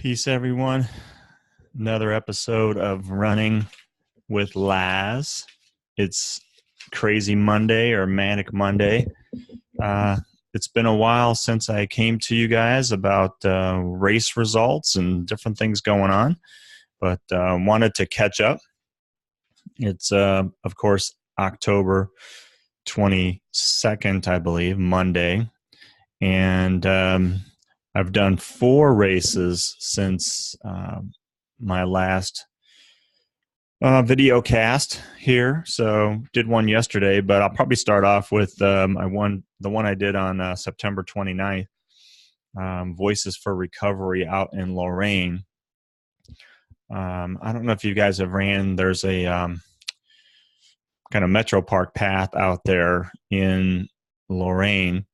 Peace, everyone. Another episode of Running with Laz. It's Crazy Monday or Manic Monday. It's been a while since I came to you guys about race results and different things going on, but wanted to catch up. It's, of course, October 22nd, I believe, Monday. And I've done 4 races since my last video cast here. So did one yesterday, but I'll probably start off with the one I did on September 29th, Voices for Recovery out in Lorain. I don't know if you guys have ran. There's a kind of Metro Park path out there in Lorain.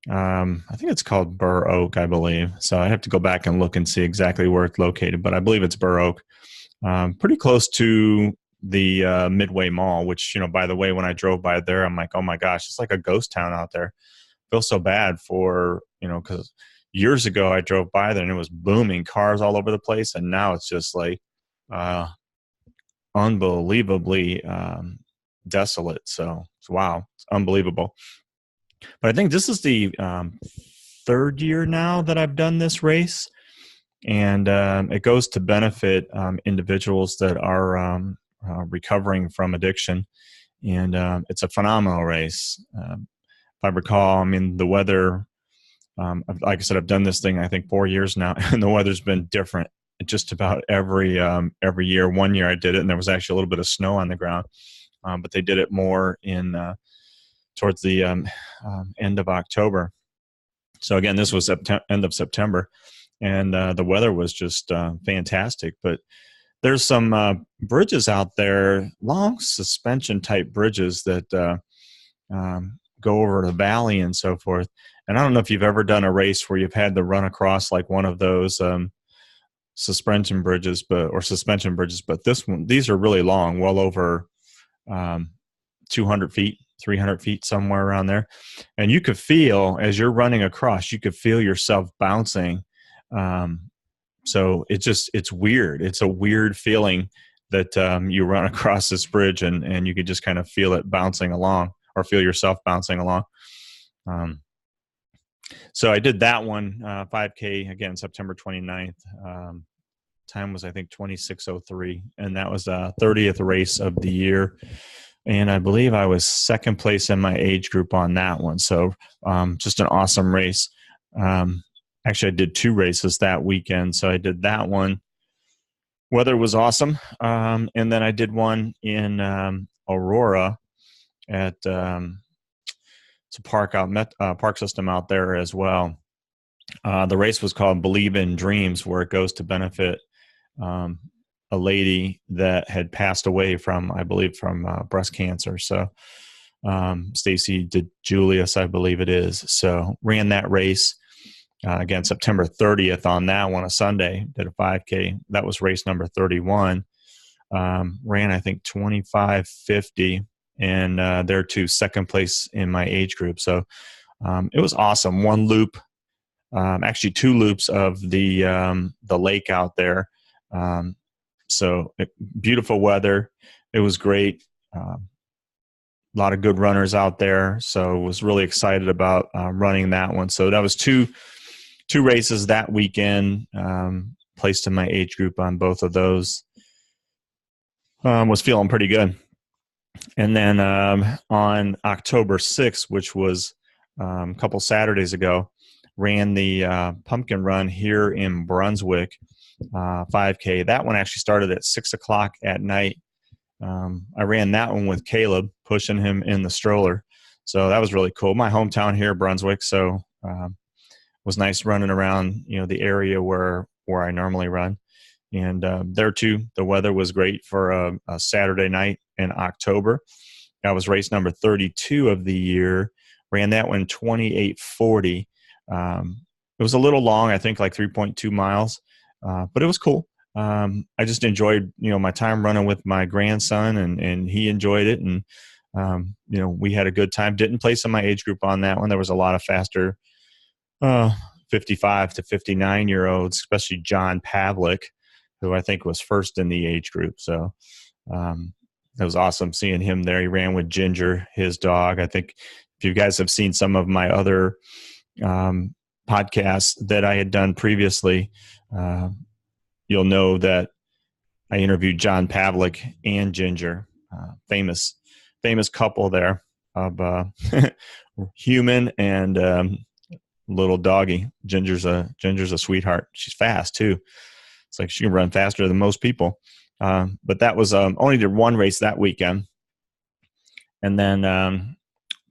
I think it's called Burr Oak, I believe. So I have to go back and look and see exactly where it's located, but I believe it's Burr Oak. Pretty close to the Midway Mall, which, by the way, when I drove by there, I'm like, oh my gosh, it's like a ghost town out there. I feel so bad for, because years ago I drove by there and it was booming, cars all over the place. And now it's just like unbelievably desolate. So wow, it's unbelievable. But I think this is the 3rd year now that I've done this race, and it goes to benefit individuals that are recovering from addiction, and it's a phenomenal race. If I recall, the weather, like I said, I've done this thing, I think 4 years now, and the weather's been different just about every year. One year I did it, and there was actually a little bit of snow on the ground, but they did it more in towards the end of October. So again, this was end of September, and the weather was just fantastic. But there's some bridges out there, long suspension type bridges that go over the valley and so forth. And I don't know if you've ever done a race where you've had to run across like one of those suspension bridges, but these are really long, well over 200 feet. 300 feet, somewhere around there. And you could feel, as you're running across, you could feel yourself bouncing. So it's weird. It's a weird feeling that you run across this bridge and you could just kind of feel it bouncing along, or feel yourself bouncing along. So I did that one, 5K, again, September 29th. Time was, I think, 26:03, and that was the 30th race of the year. And I believe I was second place in my age group on that one. So just an awesome race. Actually, I did 2 races that weekend. So I did that one. Weather was awesome. And then I did one in Aurora at it's a park system out there as well. The race was called Believe in Dreams, where it goes to benefit a lady that had passed away from breast cancer. So Stacy DeJulius, I believe it is. So ran that race again, September 30th on that one, a Sunday, did a 5K. That was race number 31. Ran, I think, 25:50, and there to second place in my age group. So it was awesome. One loop, actually 2 loops of the lake out there. So beautiful weather. It was great. A lot of good runners out there. So was really excited about running that one. So that was two races that weekend. Placed in my age group on both of those. Was feeling pretty good. And then on October 6th, which was a couple Saturdays ago, ran the pumpkin run here in Brunswick. 5K. That one actually started at 6:00 at night. I ran that one with Caleb, pushing him in the stroller. So that was really cool. My hometown here, Brunswick. So it was nice running around, the area where I normally run. And there too, the weather was great for a Saturday night in October. That was race number 32 of the year. Ran that one 28:40. It was a little long, I think like 3.2 miles. But it was cool. I just enjoyed, my time running with my grandson, and he enjoyed it. And, we had a good time. Didn't place in my age group on that one. There was a lot of faster 55 to 59-year-olds, especially John Pavlik, who I think was first in the age group. So that was awesome seeing him there. He ran with Ginger, his dog. I think if you guys have seen some of my other podcasts that I had done previously, you'll know that I interviewed John Pavlik and Ginger, famous couple there of human and little doggy. Ginger's a sweetheart. She's fast too. It's like she can run faster than most people. But that was only did one race that weekend, and then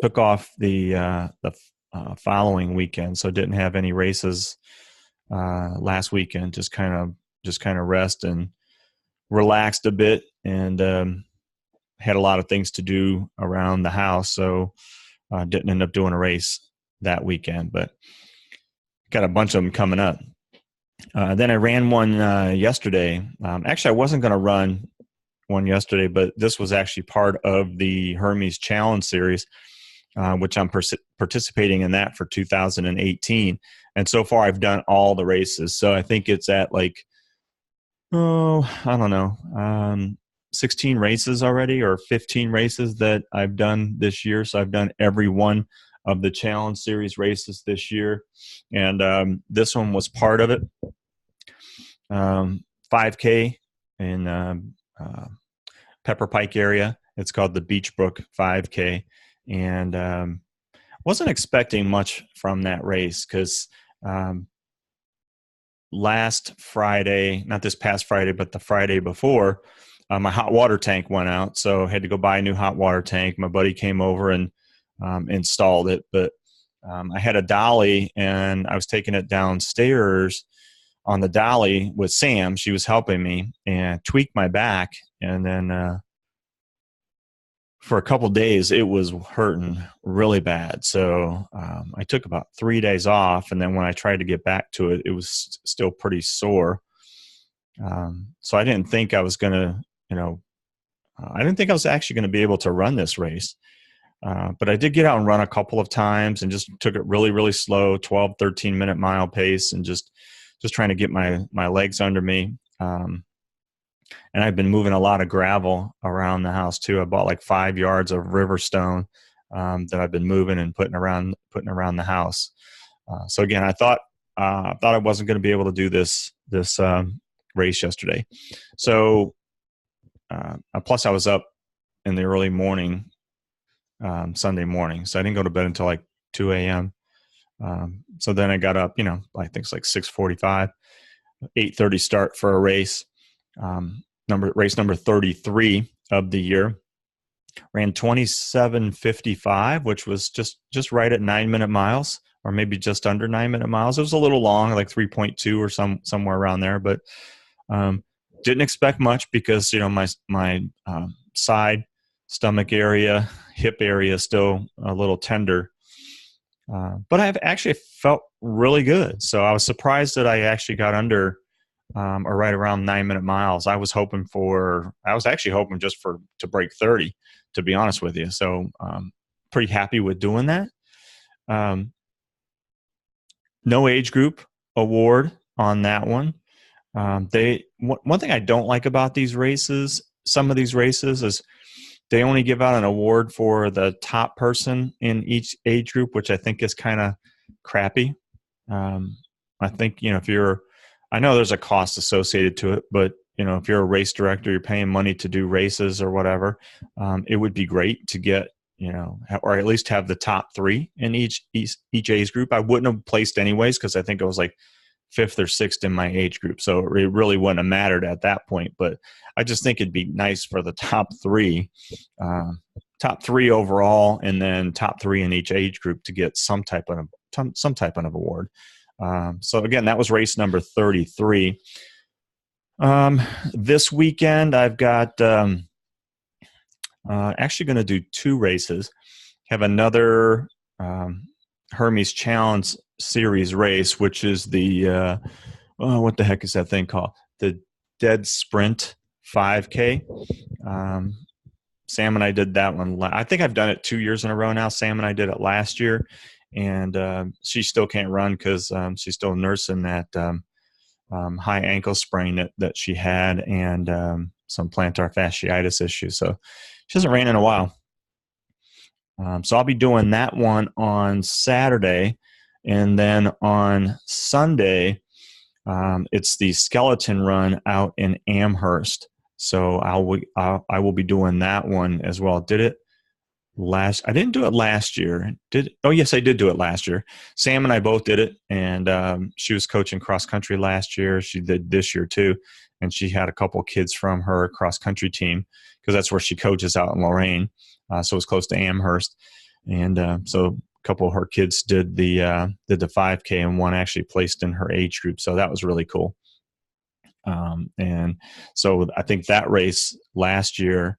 took off the following weekend. So didn't have any races last weekend. Just kind of rest and relaxed a bit, and had a lot of things to do around the house. So didn't end up doing a race that weekend, but got a bunch of them coming up. Then I ran one yesterday. Actually, I wasn't going to run one yesterday, but this was actually part of the Hermes Challenge Series, which I'm participating in that for 2018. And so far, I've done all the races. So I think it's at I don't know, 16 races already, or 15 races that I've done this year. So I've done every one of the Challenge Series races this year, and this one was part of it. 5K in Pepper Pike area. It's called the Beachbrook 5K, and wasn't expecting much from that race because last Friday, not this past Friday, but the Friday before, my hot water tank went out, so I had to go buy a new hot water tank. My buddy came over and installed it, but I had a dolly, and I was taking it downstairs on the dolly with Sam. She was helping me, and tweaked my back, and then for a couple of days it was hurting really bad. So I took about 3 days off, and then when I tried to get back to it, it was still pretty sore. So I didn't think I was going to, I didn't think I was actually going to be able to run this race. But I did get out and run a couple of times and just took it really, really slow, 12, 13-minute mile pace, and just trying to get my legs under me. And I've been moving a lot of gravel around the house too. I bought like 5 yards of Riverstone that I've been moving and putting around the house. So again, I thought I wasn't going to be able to do this race yesterday. So plus I was up in the early morning, Sunday morning, so I didn't go to bed until like 2 a.m. So then I got up, I think it's like 6:45, 8:30 start for a race. Race number 33 of the year. Ran 27:55, which was just right at 9-minute miles, or maybe just under 9-minute miles. It was a little long, like 3.2 or somewhere around there, but didn't expect much because my side, stomach area, hip area is still a little tender. But I've actually felt really good. So I was surprised that I actually got under or right around 9-minute miles. I was actually hoping just to break 30, to be honest with you. So pretty happy with doing that. No age group award on that one. One thing I don't like about some of these races is they only give out an award for the top person in each age group, which I think is kind of crappy. I think, I know there's a cost associated to it, but, if you're a race director, you're paying money to do races or whatever, it would be great to get, or at least have the top 3 in each age group. I wouldn't have placed anyways, because I think it was like 5th or 6th in my age group. So it really wouldn't have mattered at that point. But I just think it'd be nice for the top 3 overall, and then top 3 in each age group to get some type of award. So again, that was race number 33. This weekend I've got actually going to do 2 races. Have another Hermes Challenge Series race, which is the what the heck is that thing called? The Dead Sprint 5K. Sam and I did that one. I think I've done it 2 years in a row now. Sam and I did it last year, and she still can't run because she's still nursing that high ankle sprain that she had, and some plantar fasciitis issues. So she hasn't ran in a while. So I'll be doing that one on Saturday, and then on Sunday, it's the skeleton run out in Amherst. So I will be doing that one as well. I didn't do it last year. Oh yes, I did do it last year. Sam and I both did it, and she was coaching cross country last year. She did this year too, and she had a couple kids from her cross country team because that's where she coaches out in Lorain. So it's close to Amherst, and so a couple of her kids did the 5K, and one actually placed in her age group. So that was really cool. And so I think that race last year,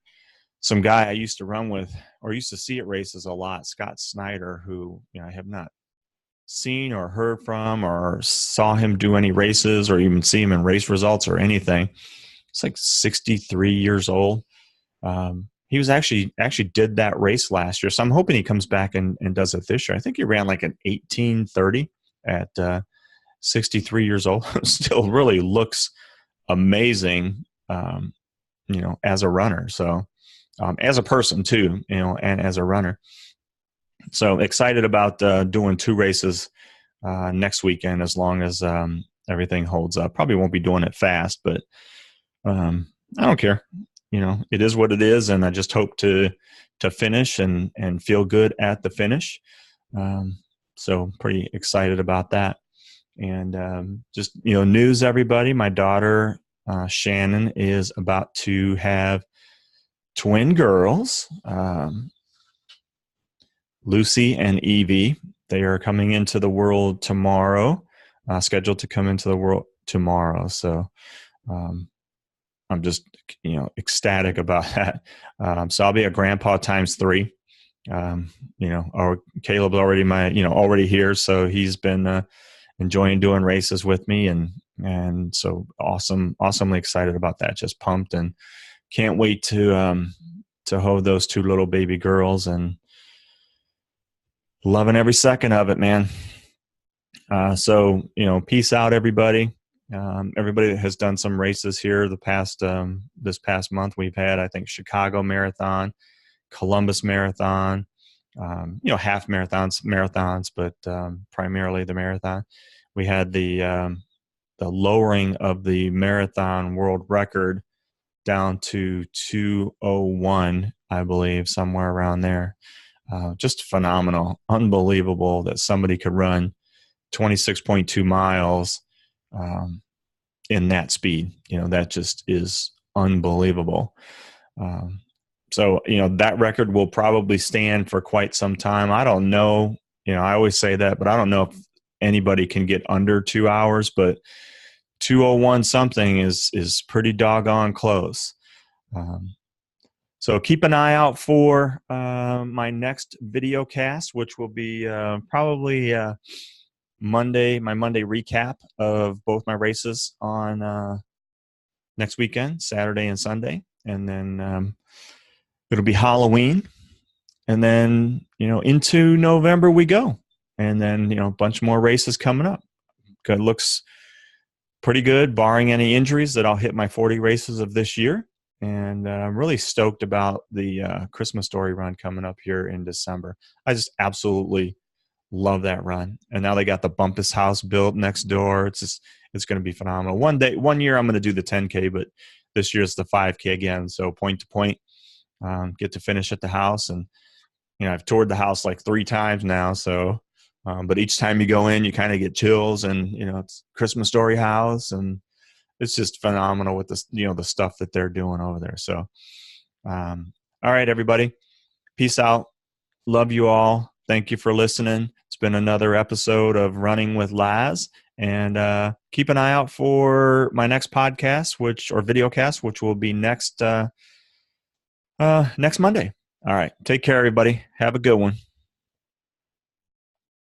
some guy I used to run with or used to see at races a lot, Scott Snyder, who I have not seen or heard from or saw him do any races or even see him in race results or anything. It's like 63 years old. He was actually did that race last year, so I'm hoping he comes back and does it this year. I think he ran like an 18:30 at 63 years old. Still really looks amazing, as a runner. So as a person too, and as a runner. So excited about doing 2 races next weekend, as long as everything holds up. Probably won't be doing it fast, but I don't care. It is what it is, and I just hope to finish and feel good at the finish. So pretty excited about that. And just news, everybody. My daughter Shannon is about to have twin girls, Lucy and Evie. They are coming into the world tomorrow, scheduled to come into the world tomorrow. So I'm just, ecstatic about that. So I'll be a grandpa times 3. Or Caleb's already here. So he's been enjoying doing races with me. And so awesomely excited about that. Just pumped and can't wait to hold those 2 little baby girls, and loving every second of it, man. So peace out, everybody. Everybody that has done some races here this past month, we've had, I think, Chicago Marathon, Columbus Marathon, half marathons, but primarily the marathon. We had the lowering of the marathon world record down to 2:01, I believe, somewhere around there. Just phenomenal, unbelievable that somebody could run 26.2 miles in that speed. That just is unbelievable. So that record will probably stand for quite some time. I don't know. I always say that, but I don't know if anybody can get under 2 hours, but 2:01 something is pretty doggone close. So keep an eye out for my next video cast, which will be probably Monday, my Monday recap of both my races on next weekend, Saturday and Sunday. And then it'll be Halloween. And then, into November we go. And then, a bunch more races coming up. It looks pretty good, barring any injuries, that I'll hit my 40 races of this year. And I'm really stoked about the Christmas Story run coming up here in December. I just absolutely love that run. And now they got the Bumpus House built next door. It's going to be phenomenal. One year I'm going to do the 10K, but this year it's the 5K again. So point to point, get to finish at the house. And, I've toured the house like 3 times now. So, but each time you go in, you kind of get chills, and, it's Christmas Story house, and it's just phenomenal with this, the stuff that they're doing over there. So, all right, everybody, peace out. Love you all. Thank you for listening. It's been another episode of Running with Laz, and keep an eye out for my next podcast, or video cast, which will be next Monday. All right. Take care, everybody. Have a good one.